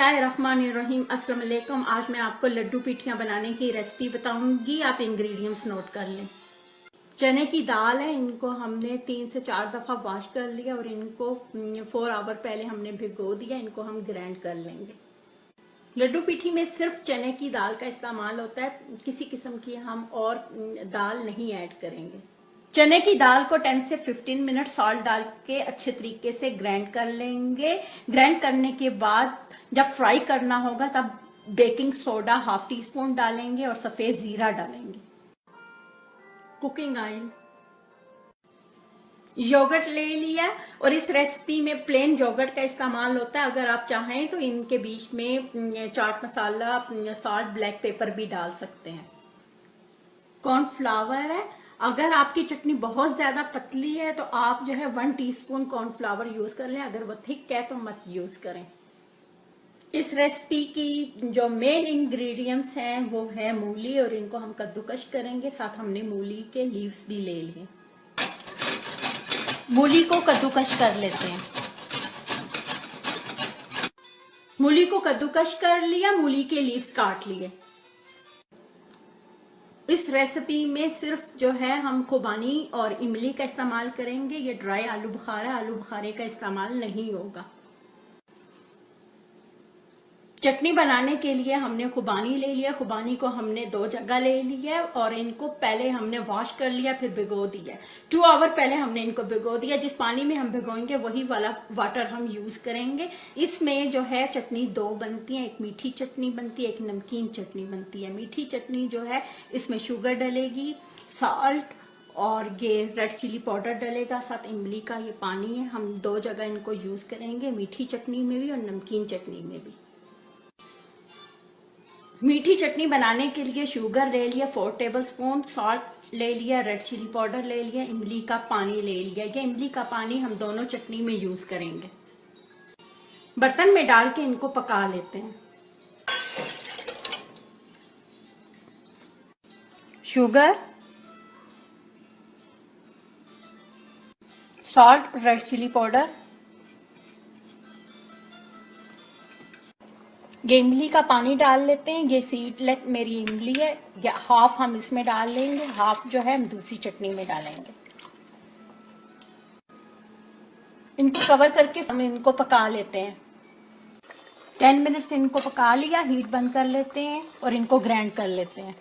बिस्मिल्लाहिर्रहमानिर्रहीम। अस्सलाम वालेकुम। आज मैं आपको लड्डू पिठियाँ बनाने की रेसिपी बताऊंगी। आप इंग्रेडिएंट्स नोट कर लें। चने की दाल है, इनको हमने 3 से 4 दफ़ा वॉश कर लिया और इनको 4 आवर पहले हमने भिगो दिया। इनको हम ग्राइंड कर लेंगे। लड्डू पिठी में सिर्फ चने की दाल का इस्तेमाल होता है, किसी किस्म की हम और दाल नहीं ऐड करेंगे। चने की दाल को 10 से 15 मिनट सॉल्ट डाल के अच्छे तरीके से ग्राइंड कर लेंगे। ग्राइंड करने के बाद जब फ्राई करना होगा तब बेकिंग सोडा ½ टीस्पून डालेंगे और सफेद जीरा डालेंगे। कुकिंग ऑयल, योगर्ट ले लिया और इस रेसिपी में प्लेन योगर्ट का इस्तेमाल होता है। अगर आप चाहें तो इनके बीच में chaat masala, salt, black pepper भी डाल सकते हैं। कॉर्नफ्लावर है, अगर आपकी चटनी बहुत ज्यादा पतली है तो आप जो है 1 टीस्पून कॉर्नफ्लावर यूज कर लें। अगर वो थिक है तो मत यूज करें। इस रेसिपी की जो मेन इंग्रेडिएंट्स हैं वो है मूली, और इनको हम कद्दूकश करेंगे। साथ हमने मूली के लीव्स भी ले लिए। मूली को कद्दूकश कर लेते हैं। मूली को कद्दूकश कर लिया, मूली के लीव्स काट लिए। इस रेसिपी में सिर्फ जो है हम खुबानी और इमली का इस्तेमाल करेंगे। ये ड्राई आलू बुखारा, आलू बुखारे का इस्तेमाल नहीं होगा। चटनी बनाने के लिए हमने खुबानी ले लिया। खुबानी को हमने 2 जगह ले लिया और इनको पहले हमने वॉश कर लिया, फिर भिगो दिया। 2 आवर पहले हमने इनको भिगो दिया। जिस पानी में हम भिगोएंगे वही वाला वाटर हम यूज करेंगे। इसमें जो है चटनी 2 बनती है, एक मीठी चटनी बनती है, एक नमकीन चटनी बनती है। मीठी चटनी जो है इसमें शुगर डलेगी, सॉल्ट और ये रेड चिली पाउडर डलेगा, साथ इमली का ये पानी है। हम 2 जगह इनको यूज करेंगे, मीठी चटनी में भी और नमकीन चटनी में भी। मीठी चटनी बनाने के लिए शुगर ले लिया 4 टेबलस्पून, सॉल्ट ले लिया, रेड चिली पाउडर ले लिया, इमली का पानी ले लिया। ये इमली का पानी हम दोनों चटनी में यूज करेंगे। बर्तन में डाल के इनको पका लेते हैं। Sugar, salt, red chilli powder, ये इमली का पानी डाल लेते हैं। ये सीडलेट मेरी इमली है, या हाफ हम इसमें डाल लेंगे, हाफ जो है हम दूसरी चटनी में डालेंगे। इनको कवर करके हम इनको पका लेते हैं। 10 मिनट से इनको पका लिया। हीट बंद कर लेते हैं और इनको ग्राइंड कर लेते हैं।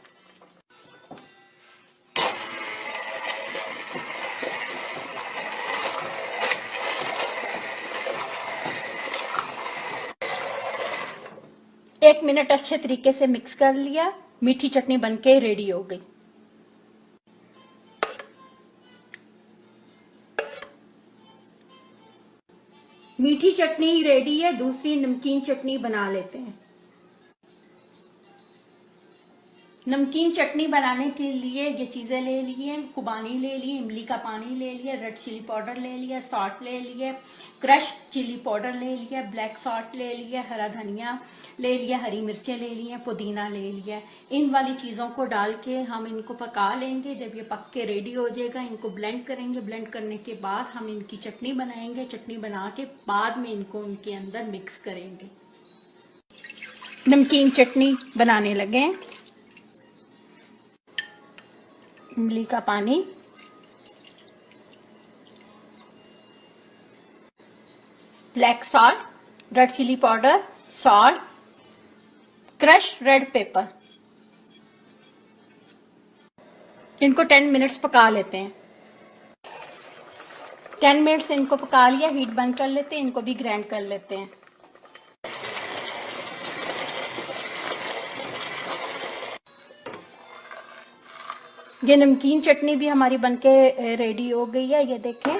एक मिनट अच्छे तरीके से मिक्स कर लिया। मीठी चटनी बनके रेडी हो गई। मीठी चटनी रेडी है। दूसरी नमकीन चटनी बना लेते हैं। नमकीन चटनी बनाने के लिए ये चीजें ले ली हैं। खुबानी ले ली, इमली का पानी ले लिया, रेड चिली पाउडर ले लिया, सॉल्ट ले लिया, क्रश चिली पाउडर ले लिया, ब्लैक सॉल्ट ले लिया, हरा धनिया ले लिया, हरी मिर्चें ले ली हैं, पुदीना ले लिया। इन वाली चीजों को डाल के हम इनको पका लेंगे। जब ये पक के रेडी हो जाएगा इनको ब्लेंड करेंगे। ब्लेंड करने के बाद हम इनकी चटनी बनाएंगे। चटनी बना के बाद में इनको उनके अंदर मिक्स करेंगे। नमकीन चटनी बनाने लगे। इमली का पानी, black salt, red chilli powder, salt, crush red pepper. इनको 10 मिनट्स पका लेते हैं। 10 मिनट्स इनको पका लिया। हीट बंद कर लेते हैं। इनको भी ग्राइंड कर लेते हैं। ये नमकीन चटनी भी हमारी बनके रेडी हो गई है। ये देखें,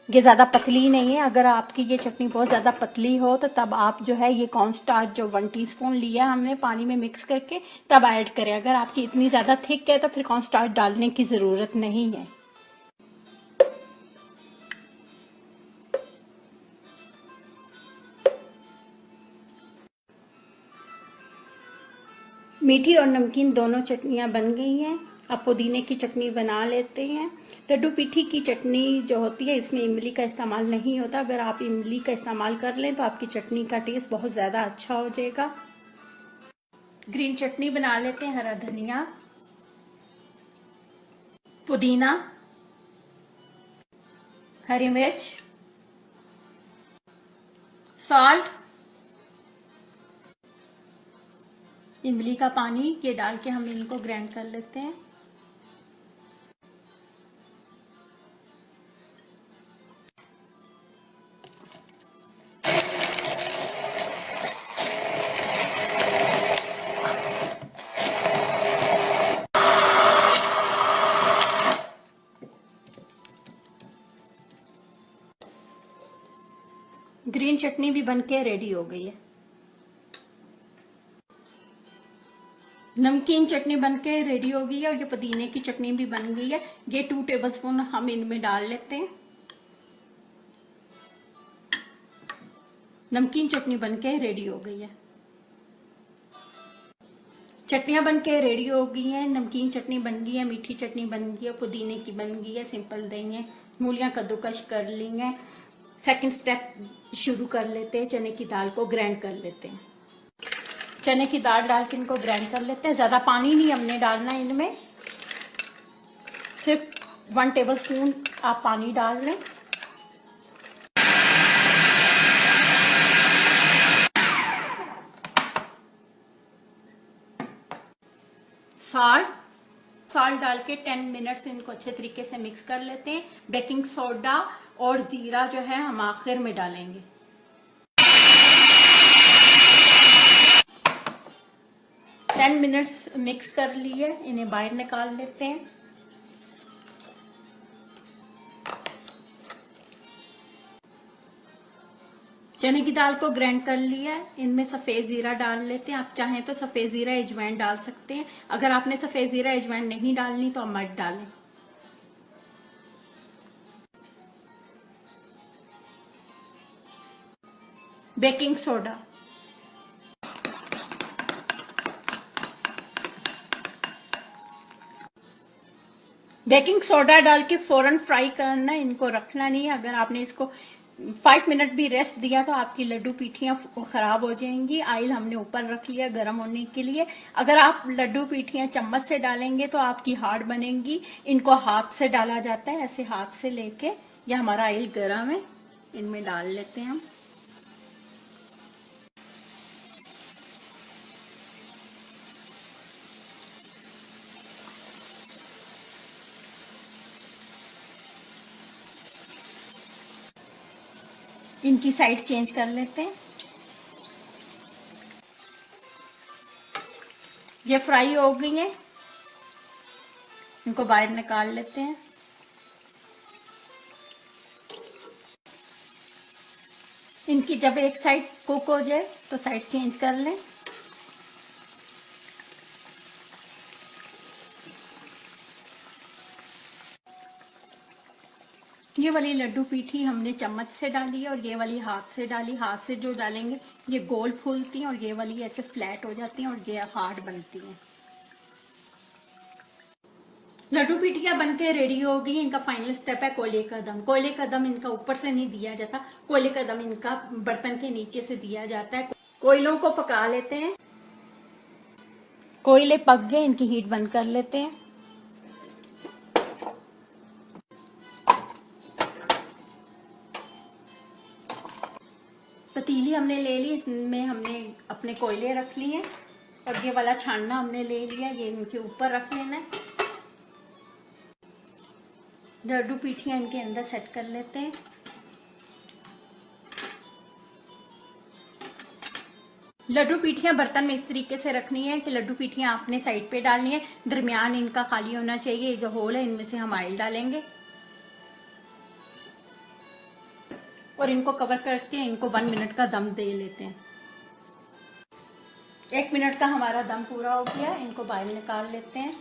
ये ज़्यादा पतली नहीं है। अगर आपकी ये चटनी बहुत ज़्यादा पतली हो तो तब आप जो है ये कॉर्नस्टार्च जो 1 टीस्पून लिया हमने पानी में मिक्स करके तब ऐड करें। अगर आपकी इतनी ज़्यादा थिक है तो फिर कॉर्नस्टार्च डालने की ज़रूरत नहीं है। मीठी और नमकीन दोनों चटनियाँ बन गई हैं। अब पुदीने की चटनी बना लेते हैं। लड्डू पीठी की चटनी जो होती है इसमें इमली का इस्तेमाल नहीं होता। अगर आप इमली का इस्तेमाल कर लें तो आपकी चटनी का टेस्ट बहुत ज़्यादा अच्छा हो जाएगा। ग्रीन चटनी बना लेते हैं। हरा धनिया, पुदीना, हरी मिर्च, सॉल्ट, इमली का पानी, ये डाल के हम इनको ग्राइंड कर लेते हैं। ग्रीन चटनी भी बनके रेडी हो गई है। नमकीन चटनी बनके रेडी हो गई है और ये पुदीने की चटनी भी बन गई है। ये 2 टेबलस्पून हम इनमें डाल लेते हैं। नमकीन चटनी बनके रेडी हो गई है। चटनियां बनके रेडी हो गई हैं। नमकीन चटनी बन गई है, मीठी चटनी बन गई है, पुदीने की बन गई है, सिंपल दही है, मूलियां कद्दूकश कर ली हैं। सेकंड स्टेप शुरू कर लेते हैं। चने की दाल को ग्राइंड कर लेते हैं। चने की दाल डाल के इनको ग्राइंड कर लेते हैं। ज़्यादा पानी नहीं हमने डालना है इनमें, सिर्फ 1 टेबलस्पून आप पानी डाल लें। सॉल्ट डाल के 10 मिनट्स इनको अच्छे तरीके से मिक्स कर लेते हैं। बेकिंग सोडा और जीरा जो है हम आखिर में डालेंगे। टेन मिनट्स मिक्स कर लिए, इन्हें बाहर निकाल लेते हैं। चने की दाल को ग्राइंड कर लिया है। इनमें सफेद जीरा डाल लेते हैं। आप चाहें तो सफेद जीरा अजवाइन डाल सकते हैं। अगर आपने सफेद जीरा अजवाइन नहीं डालनी तो आप मत डालें। बेकिंग सोडा, बेकिंग सोडा डाल के फौरन फ्राई करना, इनको रखना नहीं है। अगर आपने इसको 5 मिनट भी रेस्ट दिया तो आपकी लड्डू पीठियां खराब हो जाएंगी। ऑयल हमने ऊपर रख लिया गर्म होने के लिए। अगर आप लड्डू पीठियां चम्मच से डालेंगे तो आपकी हार्ड बनेंगी। इनको हाथ से डाला जाता है, ऐसे हाथ से लेके। यह हमारा ऑयल गर्म है, इनमें डाल लेते हैं हम। इनकी साइड चेंज कर लेते हैं। ये फ्राई हो गई हैं, इनको बाहर निकाल लेते हैं। इनकी जब एक साइड कुक हो जाए तो साइड चेंज कर लें। ये वाली लड्डू पीठी हमने चम्मच से डाली है और ये वाली हाथ से डाली। हाथ से जो डालेंगे ये गोल फूलती हैं और ये वाली ऐसे फ्लैट हो जाती हैं और ये हार्ड बनती हैं। लड्डू पीठियां बनके रेडी हो गई। इनका फाइनल स्टेप है कोयले का दम। कोयले का दम इनका ऊपर से नहीं दिया जाता, कोयले का दम इनका बर्तन के नीचे से दिया जाता है। कोयलों को पका लेते हैं। कोयले पक गए, इनकी हीट बंद कर लेते हैं। पतीली हमने ले ली, इसमें हमने अपने कोयले रख लिए और ये वाला छानना हमने ले लिया, ये इनके ऊपर रख लेना है। लड्डू पीठियां इनके अंदर सेट कर लेते हैं। लड्डू पीठियां बर्तन में इस तरीके से रखनी है कि लड्डू पीठियां आपने साइड पे डालनी है, दरमियान इनका खाली होना चाहिए। जो होल है इनमें से हम ऑयल डालेंगे और इनको कवर करके इनको 1 मिनट का दम दे लेते हैं। 1 मिनट का हमारा दम पूरा हो गया, इनको बाहर निकाल लेते हैं।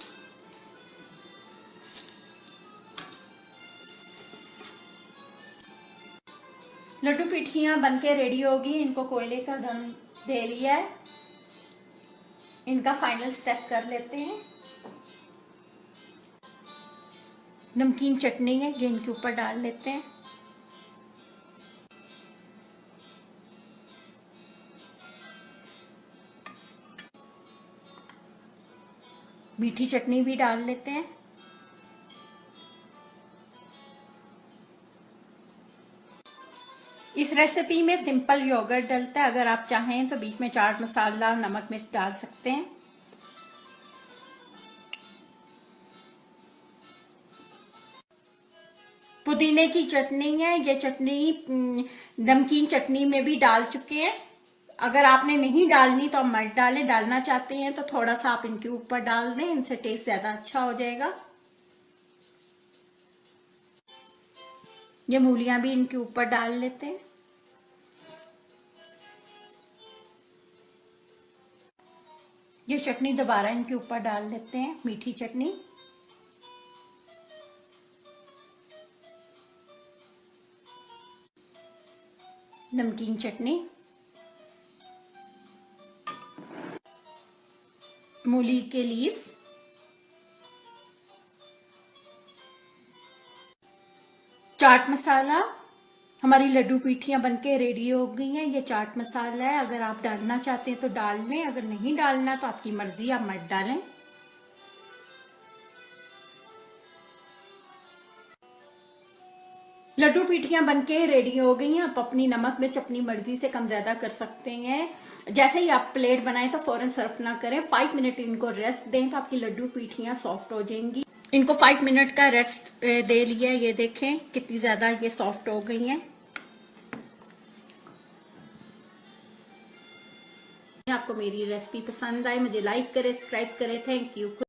लड्डू पीठियां बनके रेडी होगी। इनको कोयले का दम दे लिया है। इनका फाइनल स्टेप कर लेते हैं। नमकीन चटनी है जो इनके ऊपर डाल लेते हैं। मीठी चटनी भी डाल लेते हैं। इस रेसिपी में सिंपल योगर्ट डलता है, अगर आप चाहें तो बीच में चाट मसाला, नमक, मिर्च डाल सकते हैं। पुदीने की चटनी है, ये चटनी नमकीन चटनी में भी डाल चुके हैं। अगर आपने नहीं डालनी तो आप मत डालें, डालना चाहते हैं तो थोड़ा सा आप इनके ऊपर डाल दें, इनसे टेस्ट ज्यादा अच्छा हो जाएगा। ये मूलियां भी इनके ऊपर डाल लेते हैं। ये चटनी दोबारा इनके ऊपर डाल लेते हैं, मीठी चटनी। नमकीन चटनी, मूली के लीव्स, चाट मसाला। हमारी लड्डू पीठियां बनके रेडी हो गई हैं। ये चाट मसाला है, अगर आप डालना चाहते हैं तो डाल लें, अगर नहीं डालना तो आपकी मर्जी, आप मत डालें। लड्डू पीठियां बनके रेडी हो गई हैं। आप अपनी नमक मिर्च अपनी मर्जी से कम ज्यादा कर सकते हैं। जैसे ही आप प्लेट बनाएं तो फौरन सर्व ना करें, 5 मिनट इनको रेस्ट दें तो आपकी लड्डू पीठियां सॉफ्ट हो जाएंगी। इनको 5 मिनट का रेस्ट दे लिया, ये देखें कितनी ज्यादा ये सॉफ्ट हो गई हैं। आपको मेरी रेसिपी पसंद आए, मुझे लाइक करें, सब्सक्राइब करें। Thank you.